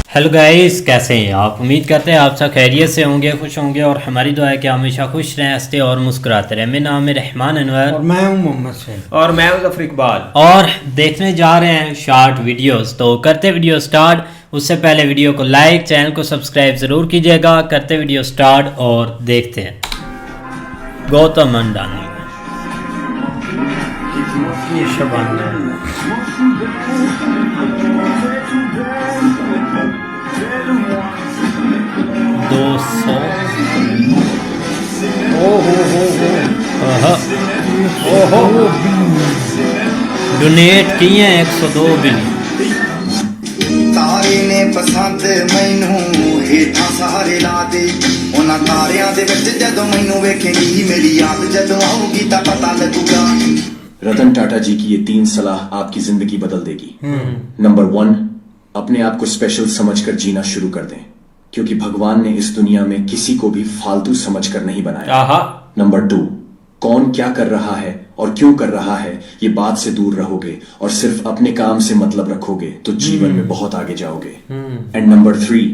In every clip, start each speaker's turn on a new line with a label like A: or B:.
A: Hello guys, कैसे हैं आप? उम्मीद करते हैं आप सब खैरियत से होंगे, खुश होंगे और हमारी दुआ है कि हमेशा खुश रहें, हंसते और मुस्कुराते रहें। मेरा नाम है रहमान अनवर
B: और मैं हूं मोहम्मद सैयद
C: और मैं हूं ज़फर इकबाल
A: और देखने जा रहे हैं शॉर्ट वीडियोस। तो करते वीडियो स्टार्ट। उससे पहले वीडियो को लाइक, चैनल को सब्सक्राइब ज़रूर कीजिएगा। करते वीडियो स्टार्ट और देखते हैं। गौतम अंडानी डोनेट किए हैं 102 बिलियन।
D: तारे ने पसंद मैनू हेठा सहारे ला दे उन्हां तारियां दे विच जदों मैनू वेखेगी मेरी याद जदों आऊगी तां पता लगूगा।
E: रतन टाटा जी की ये 3 सलाह आपकी जिंदगी बदल देगी। नंबर 1, अपने आप को स्पेशल समझकर जीना शुरू कर दें, क्योंकि भगवान ने इस दुनिया में किसी को भी फालतू समझकर नहीं बनाया। नंबर 2, कौन क्या कर रहा है और क्यों कर रहा है ये बात से दूर रहोगे और सिर्फ अपने काम से मतलब रखोगे तो जीवन में बहुत आगे जाओगे। एंड नंबर 3,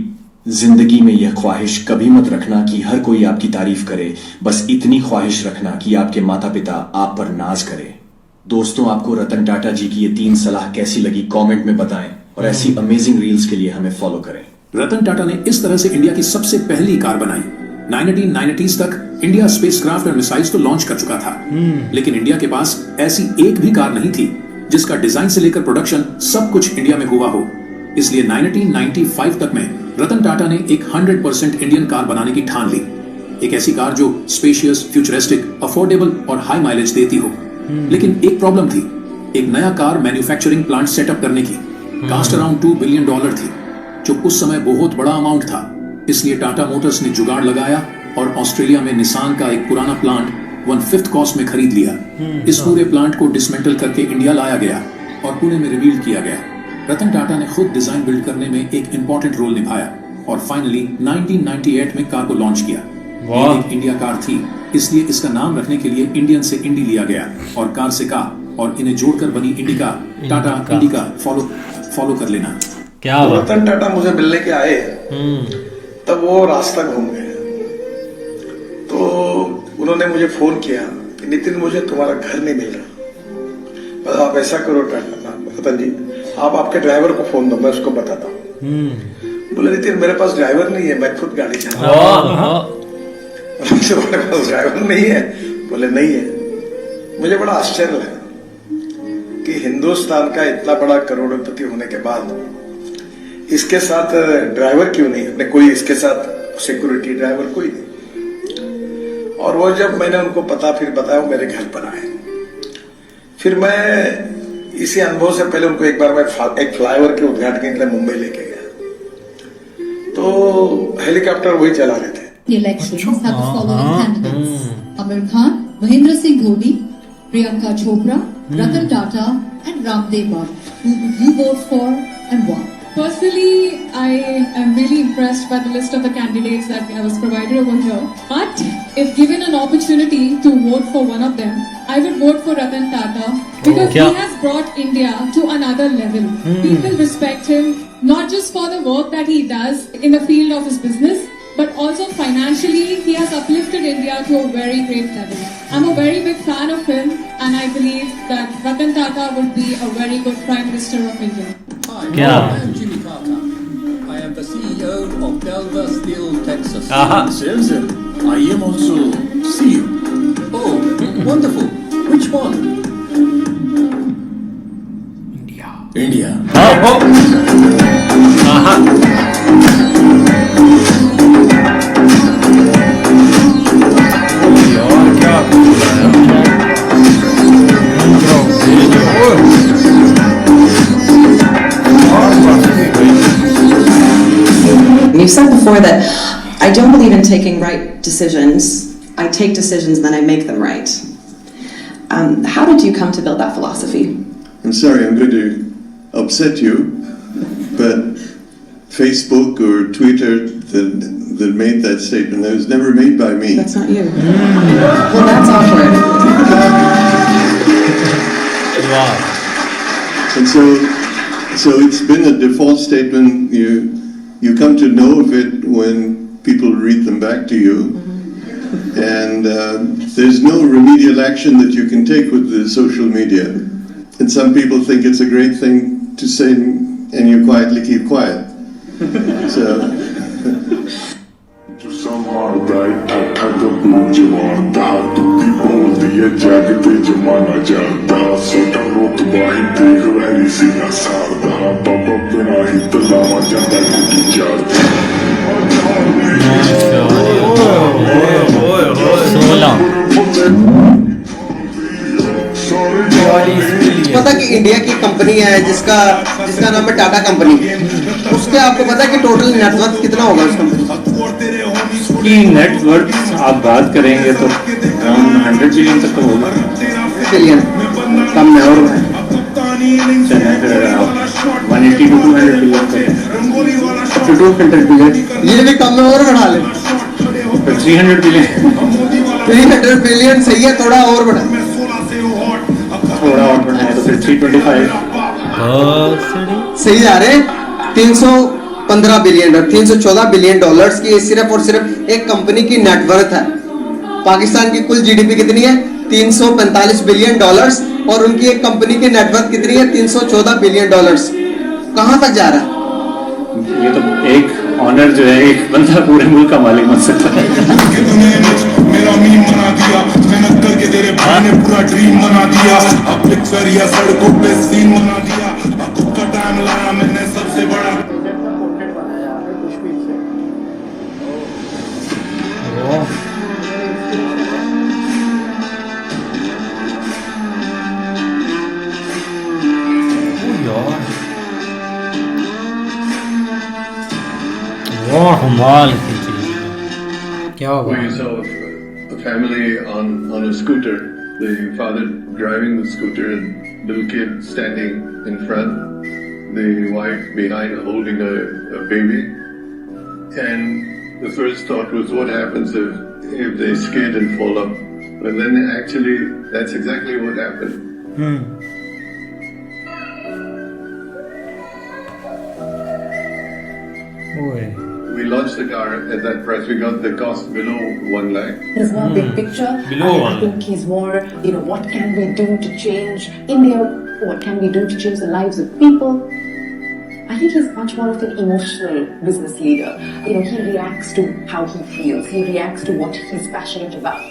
E: जिंदगी में यह ख्वाहिश कभी मत रखना कि हर कोई आपकी तारीफ करे, बस इतनी ख्वाहिश रखना कि आपके माता पिता आप पर नाज करे। दोस्तों, आपको रतन टाटा जी की ये 3 सलाह कैसी लगी कमेंट में बताएं और ऐसी अमेजिंग रील्स के लिए हमें फॉलो करें।
F: रतन टाटा ने इस तरह से इंडिया की सबसे पहली कार बनाई। 1990s तक इंडिया स्पेसक्राफ्ट और मिसाइल्स तो लॉन्च कर चुका था, लेकिन इंडिया के पास ऐसी एक भी कार नहीं थी जिसका डिजाइन से लेकर प्रोडक्शन सब कुछ इंडिया में हुआ हो। इसलिए 1995 तक में रतन टाटा ने एक 100% इंडियन कार बनाने की ठान ली। एक ऐसी कार जो स्पेशियस, फ्यूचरिस्टिक, अफोर्डेबल और हाई माइलेज देती हो। लेकिन एक प्रॉब्लम थी, एक नया कार मैन्युफैक्चरिंग प्लांट सेटअप करने की। कास्ट अराउंड $2 बिलियन थी, जो उस समय बहुत बड़ा अमाउंट था। इसलिए टाटा मोटर्स ने जुगाड़ लगाया और ऑस्ट्रेलिया में निसान का एक पुराना प्लांट 1/5 कॉस्ट में खरीद लिया। इस पूरे प्लांट को डिसमेंटल करके इंडिया लाया गया और पुणे में रिवील किया गया। रतन टाटा ने खुद डिजाइन बिल्ड करने में एक इंपॉर्टेंट रोल निभाया और फाइनली 1998 में कार को लॉन्च किया। ये एक इंडिया कार थी, इसलिए इसका नाम रखने के लिए इंडियन से इंडी लिया गया और कार से का और इन्हें जोड़कर बनी इंडिका। टाटा इंडिका फॉलो कर लेना।
A: क्या
G: रतन टाटा मुझे मिलने के आए तब वो रास्ता घूम गए, तो उन्होंने मुझे फोन किया कि नितिन, मुझे तुम्हारा घर नहीं मिल रहा, आप ऐसा करो रतन जी, आप आपके ड्राइवर को फोन दो, मैं उसको बताता हूँ। बोले नितिन, मेरे पास ड्राइवर नहीं है, मैं खुद गाड़ी चला रहा हूँ। मेरे पास ड्राइवर नहीं है? बोले नहीं है। मुझे बड़ा आश्चर्य लगा कि हिंदुस्तान का इतना बड़ा करोड़पति होने के बाद इसके साथ ड्राइवर क्यों नहीं है, कोई इसके साथ सिक्योरिटी ड्राइवर कोई नहीं। और वो जब मैंने उनको फिर बताया, वो मेरे घर पर आए। फिर मैं इसी अनुभव से पहले उनको एक बार मैं एक फ्लाईओवर के उद्घाटन के लिए मुंबई लेके गया, तो हेलीकॉप्टर वही चला रहे थे।
H: The elections have the following candidates: Amir Khan, Mahendra Singh Dhoni, Priyanka Chopra, Ratan Tata, and Ramdev Baba. Who would you vote for and why?
I: Personally, I am really impressed by the list of the candidates that I was provided over here. But if given an opportunity to vote for one of them, I would vote for Ratan Tata because he has brought India to another level. People respect him not just for the work that he does in the field of his business, but also financially he has uplifted India to a very great level. I'm a very big fan of him and I believe that Ratan Tata would be a very good Prime Minister of India.
J: Hi, I am Jimmy Carter. I am the CEO of Delver Steel, Texas.
F: Susan, I am also CEO.
J: Oh, wonderful. Which one?
F: India.
K: You've said before that I don't believe in taking right decisions. I take decisions and then I make them right. How did you come to build that philosophy?
L: I'm sorry, I'm going to upset you, but Facebook or Twitter that made that statement, that was never made by me.
K: That's not you. Well, that's awkward.
A: वाह.
L: And so it's been a default statement. You come to know of it when people read them back to you, and there's no remedial action that you can take with the social media. And some people think it's a great thing to say, and you quietly keep quiet. So.
B: पता कि India की company है जिसका नाम है Tata company, उसके आपको पता है कि टोटल नेटवर्थ कितना होगा उस कंपनी
C: की? नेटवर्थ आप बात करेंगे तो अराउंड 100 बिलियन तक तो होगा.
B: बिलियन कम है और
C: 180 to 200 बिलियन
B: टू 200 बिलियन, ये भी कम है और बढ़ा ले.
C: 300 बिलियन
B: 300 बिलियन सही है, थोड़ा और बढ़ा
C: है तो फिर 325
B: सही जा रहे. 315 बिलियन और 314 बिलियन डॉलर्स की सिर्फ और सिर्फ एक कंपनी की नेटवर्थ है. पाकिस्तान की कुल जीडीपी कितनी है? 345 बिलियन डॉलर्स, और उनकी एक कंपनी की नेटवर्थ कितनी है? 314 बिलियन डॉलर्स. कहां तक जा रहा है?
C: ये तो एक ऑनर जो है, एक बंदा पूरे मुल्क का मालिक बन सकता है.
M: मेरा मीम बना दिया, मेहनत करके तेरे भाई ने पूरा ड्रीम बना दिया. अब पिक्चर या सड़कों पे सीन बना दिया. अब खुद का टाइम लाया मैंने सबसे बड़ा.
A: कमाल की चीज. क्या हुआ?
L: We saw a family on a scooter, the father driving the scooter and little kid standing in front, the wife behind holding a baby. And the first thought was, what happens if they skid and fall up? And then actually that's exactly what happened. We launched the car at that price. We got the cost below 1 lakh.
N: There's more big picture.
A: Below
N: I think he's more, what can we do to change India? What can we do to change the lives of people? I think he's much more of an emotional business leader. He reacts to how he feels. He reacts to what he's passionate about.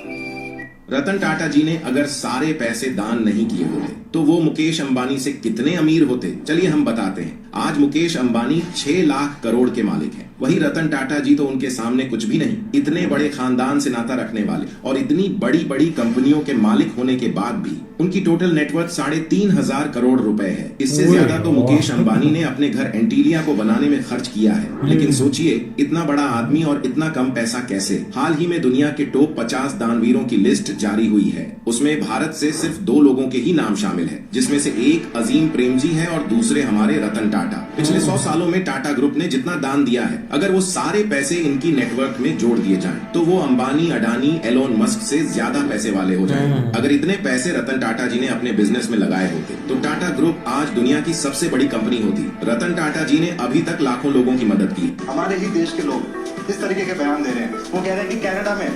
O: Ratan Tata जी ने अगर सारे पैसे दान नहीं किए होते तो वो मुकेश अंबानी से कितने अमीर होते? चलिए हम बताते हैं. आज मुकेश अंबानी 6 लाख करोड़ के मालिक हैं. वही रतन टाटा जी तो उनके सामने कुछ भी नहीं. इतने बड़े खानदान से नाता रखने वाले और इतनी बड़ी बड़ी कंपनियों के मालिक होने के बाद भी उनकी टोटल नेटवर्थ 3,500 करोड़ रुपए है. इससे ज्यादा तो मुकेश अंबानी ने अपने घर एंटीलिया को बनाने में खर्च किया है. लेकिन सोचिए, इतना बड़ा आदमी और इतना कम पैसा कैसे? हाल ही में दुनिया के टॉप 50 दानवीरों की लिस्ट जारी हुई है. उसमें भारत से सिर्फ 2 लोगों के ही नाम शामिल है, जिसमें से एक अजीम प्रेमजी है और दूसरे हमारे रतन टाटा. पिछले 100 सालों में टाटा ग्रुप ने जितना दान दिया है, अगर वो सारे पैसे इनकी नेटवर्क में जोड़ दिए जाएं, तो वो अंबानी, अडानी, एलोन मस्क से ज्यादा पैसे वाले हो जाएं. अगर इतने पैसे रतन टाटा जी ने अपने बिजनेस में लगाए होते तो टाटा ग्रुप आज दुनिया की सबसे बड़ी कंपनी होती. रतन टाटा जी ने अभी तक लाखों लोगों की मदद की.
D: हमारे ही देश के लोग इस तरीके के बयान दे रहे हैं. वो कह रहे हैं कि कनाडा में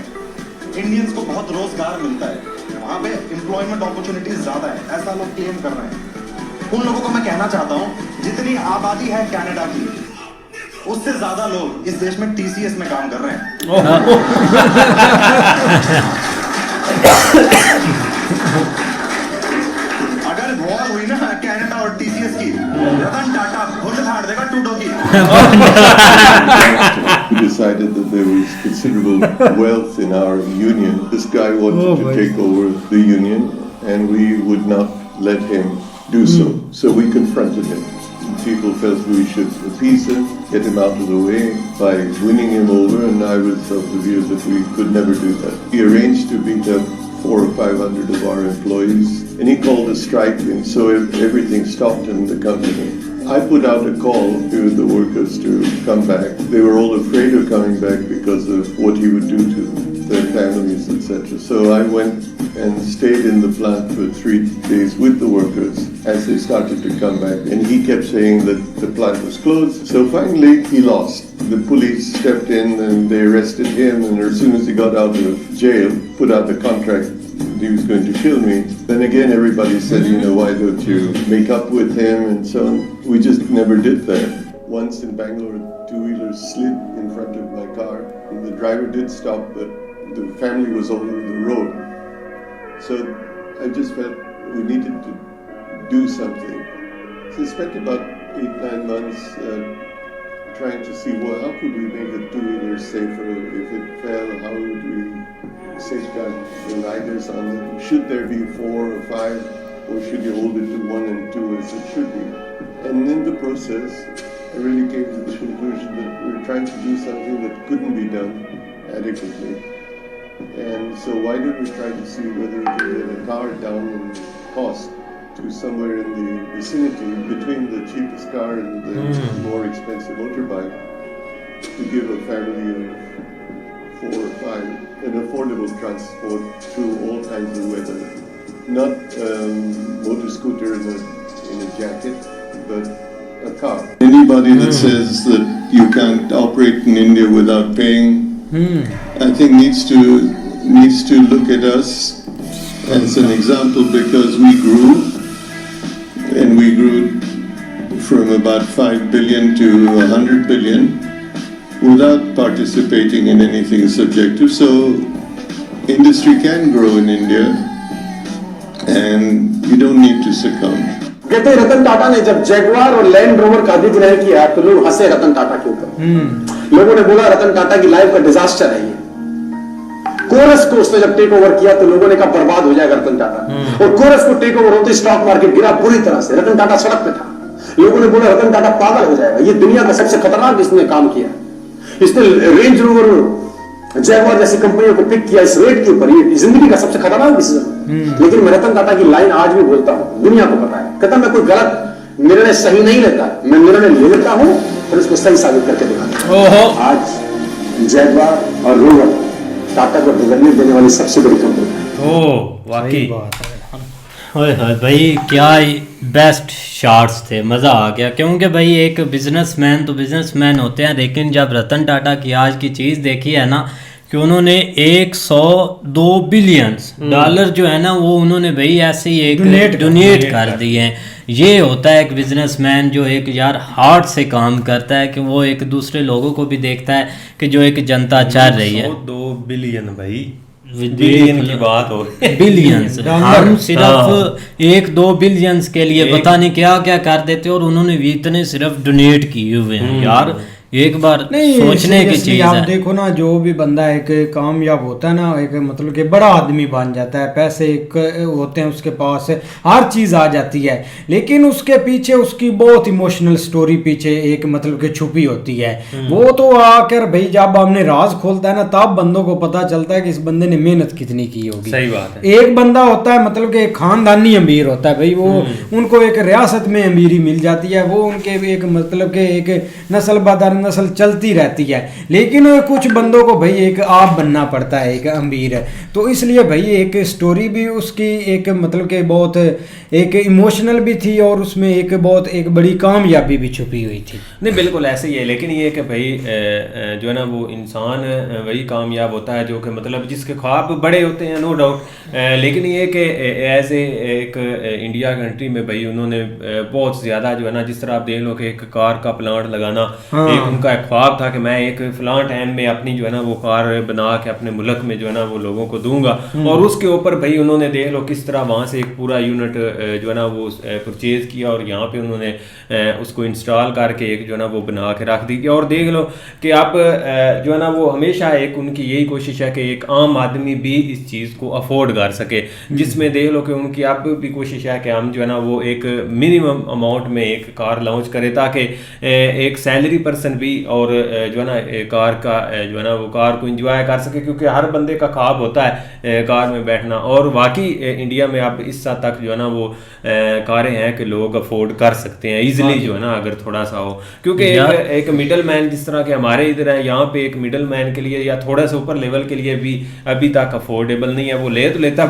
D: इंडियंस को बहुत रोजगार मिलता है, वहाँ पे एम्प्लॉयमेंट अपॉर्चुनिटीज ज्यादा है, ऐसा लोग क्लेम कर रहे हैं. उन लोगों को मैं कहना चाहता हूँ, जितनी आबादी है कनाडा की, उससे ज्यादा लोग इस देश में टीसीएस में काम कर रहे हैं. अगर वॉर हुई ना कनाडा और टीसीएस की, रतन टाटा भूल फाड़ देगा टूटो की.
L: We decided that there was considerable wealth in our union. This guy wanted to take over the union, and we would not let him do so. So we confronted him. People felt we should appease him, get him out of the way by winning him over, and I was of the view that we could never do that. He arranged to beat up 400 or 500 of our employees, and he called a strike, and so everything stopped in the company. I put out a call to the workers to come back. They were all afraid of coming back because of what he would do to them. their families, etc. So I went and stayed in the plant for 3 days with the workers as they started to come back. And he kept saying that the plant was closed. So finally he lost. The police stepped in and they arrested him. And as soon as he got out of jail, put out the contract, he was going to kill me. Then again, everybody said, you know, why don't you make up with him and so on. We just never did that. Once in Bangalore, a two-wheeler slid in front of my car. And the driver did stop, but the family was over the road. So I just felt we needed to do something. So I spent about 8-9 months trying to see, well, how could we make a two-wheeler safer? If it fell, how would we safeguard the riders on it? Should there be 4 or 5, or should you hold it to 1 and 2 as it should be? And in the process, I really came to the conclusion that we were trying to do something that couldn't be done adequately. And so why don't we try to see whether we can get a car down in cost to somewhere in the vicinity between the cheapest car and the more expensive motorbike to give a family of 4 or 5 an affordable transport through all kinds of weather. Not motor scooter in a jacket, but a car. Anybody that says that you can't operate in India without paying, I think needs to look at us as an example, because we grew, and we grew from about 5 billion to 100 billion without participating in anything subjective. So industry can grow in India, and you don't need to succumb.
P: कहते रतन टाटा ने जब Jaguar और land rover का अधिग्रहण किया तो लोग हंसे रतन टाटा के ऊपर। लोगों ने बोला रतन टाटा की लाइफ का डिजास्टर है ये। कोरस को उसने जब टेक ओवर किया तो लोगों ने कहा बर्बाद हो जाएगा रतन टाटा। और कोरस को टेक ओवर होते स्टॉक मार्केट गिरा बुरी तरह से। रतन टाटा सड़क पे था। लोगों ने बोला रतन टाटा पागल हो जाएगा, ये दुनिया का सबसे खतरनाक इसने काम किया। इसने रेंज रोवर जैगवार जैसी कंपनियों को पिक किया इस रेट के ऊपर, ये जिंदगी का सबसे खतरनाक डिसीजन। लेकिन मैं रतन टाटा की लाइन आज भी बोलता हूं, दुनिया को पता है। कहता मैं कोई गलत निर्णय सही नहीं लेता, मैं निर्णय ले लेता हूं और इसको सही साबित करके दिखाता हूं। आज जैगवार और रोवर टाटा को डिविडेंड देने वाली सबसे बड़ी कंपनी है।
A: ओह वाकई ओए भाई क्या बेस्ट शॉट्स थे, मज़ा आ गया। क्योंकि भाई एक बिजनेसमैन तो बिजनेसमैन होते हैं, लेकिन जब रतन टाटा की आज की चीज़ देखी है ना कि उन्होंने 102 बिलियंस डॉलर जो है ना वो उन्होंने भाई ऐसे ही एक डोनेट कर दिए हैं। ये होता है एक बिजनेसमैन जो एक यार हार्ट से काम करता है, कि वो एक दूसरे लोगों को भी देखता है कि जो एक जनता चल रही है।
Q: 102 बिलियन भाई, बिलियन की बात हो,
A: बिलियंस हम सिर्फ 1-2 बिलियंस के लिए पता नहीं क्या क्या कर देते, और उन्होंने भी इतने सिर्फ डोनेट किए हुए हैं यार। एक बार सोचने की चीज
R: आप देखो ना, जो भी बंदा एक कामयाब होता है ना, एक मतलब कि बड़ा आदमी बन जाता है, पैसे होते हैं उसके पास, हर चीज आ जाती है, लेकिन उसके पीछे उसकी बहुत इमोशनल स्टोरी पीछे एक मतलब कि छुपी होती है। वो तो आकर भाई जब हमने राज खोलता है ना, तब बंदों को पता चलता है कि इस बंदे ने मेहनत कितनी की होगी।
Q: सही बात है।
R: एक बंदा होता है मतलब कि खानदानी अमीर होता है भाई, वो उनको एक रियासत में अमीरी मिल जाती है, वो उनके एक मतलब के एक नस्ल बदर नस्ल चलती रहती है, लेकिन कुछ बंदों को भाई एक आप बनना पड़ता है, एक अमीर है। तो इसलिए भाई एक स्टोरी भी उसकी एक मतलब के बहुत एक इमोशनल भी थी, और उसमें एक बहुत एक बड़ी कामयाबी भी छुपी हुई थी।
Q: नहीं बिल्कुल ऐसे ही है, लेकिन ये कि भाई जो है ना वो इंसान वही कामयाब होता है जो कि मतलब जिसके ख्वाब बड़े होते हैं, नो डाउट। लेकिन ये कि एज एक इंडिया कंट्री में भाई उन्होंने बहुत ज़्यादा जो है ना, जिस तरह आप देख लो कि एक कार का प्लांट लगाना, एक उनका ख्वाब था कि मैं एक फलां टाइम में अपनी जो है ना वो कार बना के अपने मुल्क में जो है ना वो लोगों को दूंगा, और उसके ऊपर भाई उन्होंने देख लो किस तरह वहाँ से एक पूरा यूनिट जो है ना वो परचेज किया, और यहाँ पे उन्होंने उसको इंस्टॉल करके एक जो है ना वो बना के रख दी। और देख लो कि आप जो है ना वो हमेशा एक उनकी यही कोशिश है कि एक आम आदमी भी इस चीज़ को अफोर्ड कर सके, जिसमें देख लो कि उनकी अब भी कोशिश है कि हम जो है ना वो एक मिनिमम अमाउंट में एक कार लॉन्च करें, ताकि एक सैलरी पर्सन भी और जो है ना कार का जो है ना वो कार को एंजॉय कर सके, क्योंकि हर बंदे का ख्वाब होता है कार में बैठना। और वाकई इंडिया में अब इस हद तक जो है ना वो कारें हैं कि लोग अफोर्ड कर सकते हैं इजीली, जो है ना अगर थोड़ा सा हो, क्योंकि एक मिडल मैन जिस तरह के हमारे इधर है, यहाँ पे एक मिडल मैन के लिए या थोड़ा सा ऊपर लेवल के लिए भी अभी तक अफोर्डेबल नहीं है। वो ले तो लेता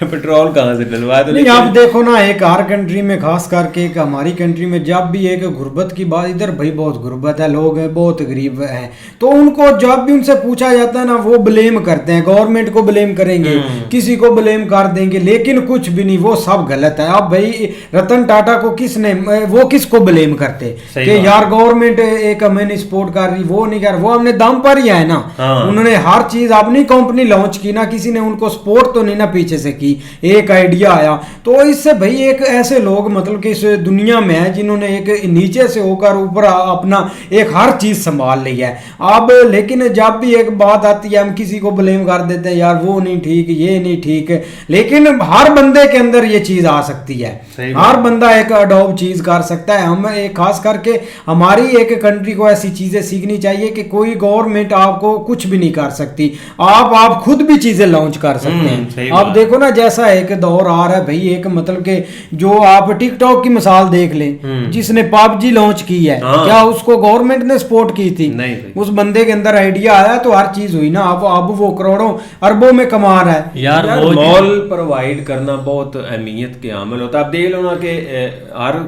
Q: पेट्रोल कहाँ से डलवा दो।
R: नहीं, आप देखो ना एक हर कंट्री में, खास करके एक हमारी कंट्री में, जब भी एक गुर्बत की बात, इधर भाई बहुत गुर्बत है, लोग हैं बहुत गरीब हैं, तो उनको जब भी उनसे पूछा जाता है ना वो ब्लेम करते हैं, गवर्नमेंट को ब्लेम करेंगे, किसी को ब्लेम कर देंगे, लेकिन कुछ भी नहीं, वो सब गलत है। अब भाई रतन टाटा को किसने, वो किसको ब्लेम करते कि यार गवर्नमेंट एक हमें सपोर्ट कर रही, वो नहीं कर, वो हमने दम पर ही है ना। उन्होंने हर चीज अपनी कंपनी लॉन्च की ना, किसी ने उनको सपोर्ट तो नहीं ना पीछे से की, एक आइडिया आया। तो इससे भाई एक ऐसे लोग मतलब कि इस दुनिया में है जिन्होंने एक नीचे से होकर ऊपर अपना एक हर चीज संभाल ली है। अब लेकिन जब भी एक बात आती है हम किसी को ब्लेम कर देते हैं, यार वो नहीं ठीक, ये नहीं ठीक, लेकिन हर बंदे के अंदर ये चीज आ सकती है, हर बंदा एक अडॉप्ट चीज कर सकता है। हम एक खास करके हमारी एक कंट्री को ऐसी चीजें सीखनी चाहिए कि कोई गवर्नमेंट आपको कुछ भी नहीं कर सकती, आप खुद भी चीजें लॉन्च कर सकते हैं। आप देखो ना जैसा एक दौर आ रहा है भाई, एक मतलब के जो आप टिकटॉक की मिसाल देख लें, जिसने पबजी लॉन्च की है, क्या उसको गवर्नमेंट ने सपोर्ट की थी? नहीं। उस बंदे के अंदर आइडिया आया तो हर चीज हुई ना। अब वो करोड़ों अरबों में कमा रहा है
Q: यार। मॉल प्रोवाइड करना बहुत अहमियत के अमल होता है। आप देख लो ना कि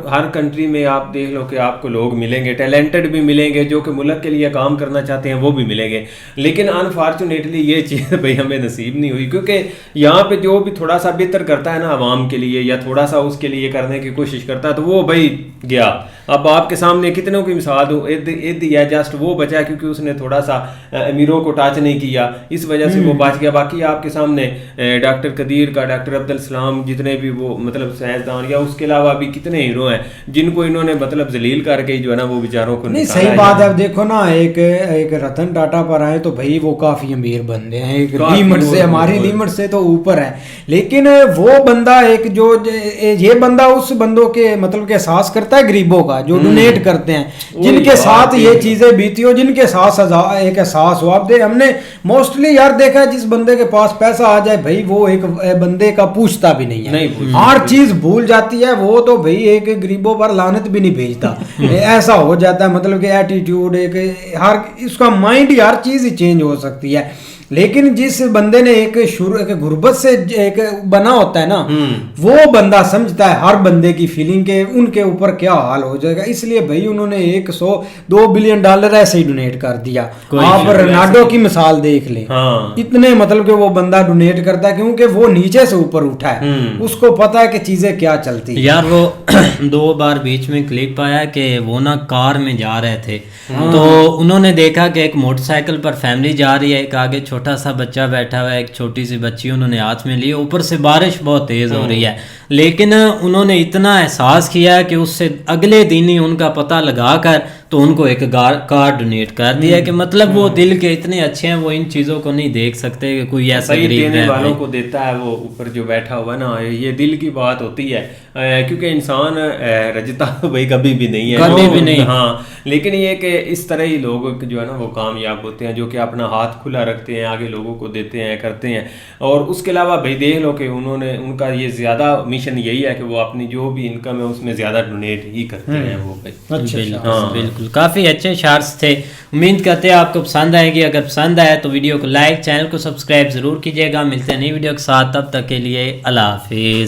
Q: हर कंट्री में आप देख लो कि आपको लोग मिलेंगे, टैलेंटेड भी मिलेंगे, जो कि मुल्क के लिए काम करना चाहते हैं वो भी मिलेंगे, लेकिन अनफॉर्चुनेटली ये चीज़ भाई हमें नसीब नहीं हुई, क्योंकि यहाँ पे जो भी थोड़ा सा बेहतर करता है ना आवाम के लिए या थोड़ा सा उसके लिए करने की कोशिश करता है तो वो भाई गया। अब आपके सामने कितनों की मिसाल हो, इद है जस्ट वो बचा क्योंकि उसने थोड़ा सा अमीरों को टच नहीं किया, इस वजह से वो बच गया। बाकी आपके सामने डॉक्टर कदीर का, डॉक्टर अब्दुल सलाम, जितने भी वो मतलब साइंसदान या उसके अलावा भी कितने हीरो हैं जिनको इन्होंने मतलब जलील करके जो है ना वो बेचारों को
R: नहीं। सही बात है। देखो ना एक रतन टाटा पर आए तो भाई वो काफी अमीर बंदे हैं, एक लिमिट से, हमारी लिमिट से तो ऊपर है, लेकिन वो बंदा एक जो ये बंदा उस बंदों के मतलब के एहसास करता है गरीबों का जो डोनेट करते हैं, जिनके साथ ये चीजें बीती हो, जिनके साथ एक एहसास हो। आप हमने मोस्टली यार देखा है जिस बंदे के पास पैसा आ जाए भाई वो एक बंदे का पूछता भी नहीं है, हर चीज भूल जाती है, वो तो भाई एक गरीबों पर लानत भी नहीं भेजता ऐसा हो जाता है। मतलब कि एटीट्यूड एक हर इसका माइंड हर चीज ही चेंज हो सकती है। लेकिन जिस बंदे ने एक गुर्बत से एक बना होता है ना, वो बंदा समझता है हर बंदे की फीलिंग के उनके ऊपर क्या हाल हो जाएगा। इसलिए भाई उन्होंने 102 बिलियन डॉलर ऐसे ही डोनेट कर दिया। आप रोनाल्डो की मिसाल देख ले, इतने मतलब कि वो बंदा डोनेट करता है क्योंकि वो नीचे से ऊपर उठा है, उसको पता है कि चीजें क्या चलती है।
A: यार वो 2 बार बीच में क्लिप आया कि वो ना कार में जा रहे थे तो उन्होंने देखा कि एक मोटरसाइकिल पर फैमिली जा रही है, एक आगे छोटा सा बच्चा बैठा हुआ है, एक छोटी सी बच्ची उन्होंने हाथ में ली, ऊपर से बारिश बहुत तेज हो रही है, लेकिन उन्होंने इतना एहसास किया कि उससे अगले दिन ही उनका पता लगाकर तो उनको एक कार डोनेट कर दिया कि मतलब वो दिल के इतने अच्छे हैं, वो इन चीज़ों को नहीं देख सकते कि कोई ऐसा गरीब
Q: देने वालों को देता है वो ऊपर जो बैठा हुआ ना, ये दिल की बात होती है। क्योंकि इंसान रजता भाई कभी भी नहीं है,
A: कभी भी नहीं।
Q: हाँ, लेकिन ये कि इस तरह ही लोग जो है ना वो कामयाब होते हैं, जो कि अपना हाथ खुला रखते हैं, आगे लोगों को देते हैं, करते हैं। और उसके अलावा भाई देख लो कि उन्होंने उनका ये ज़्यादा मिशन यही है कि वो अपनी जो भी इनकम है उसमें ज़्यादा डोनेट ही करते हैं वो भाई।
A: अच्छा, हाँ बिल्कुल, काफ़ी अच्छे शार्ट्स थे। उम्मीद करते हैं आपको पसंद आएगी। अगर पसंद आए तो वीडियो को लाइक, चैनल को सब्सक्राइब ज़रूर कीजिएगा। मिलते हैं नई वीडियो के साथ, तब तक के लिए अल्लाह हाफिज़।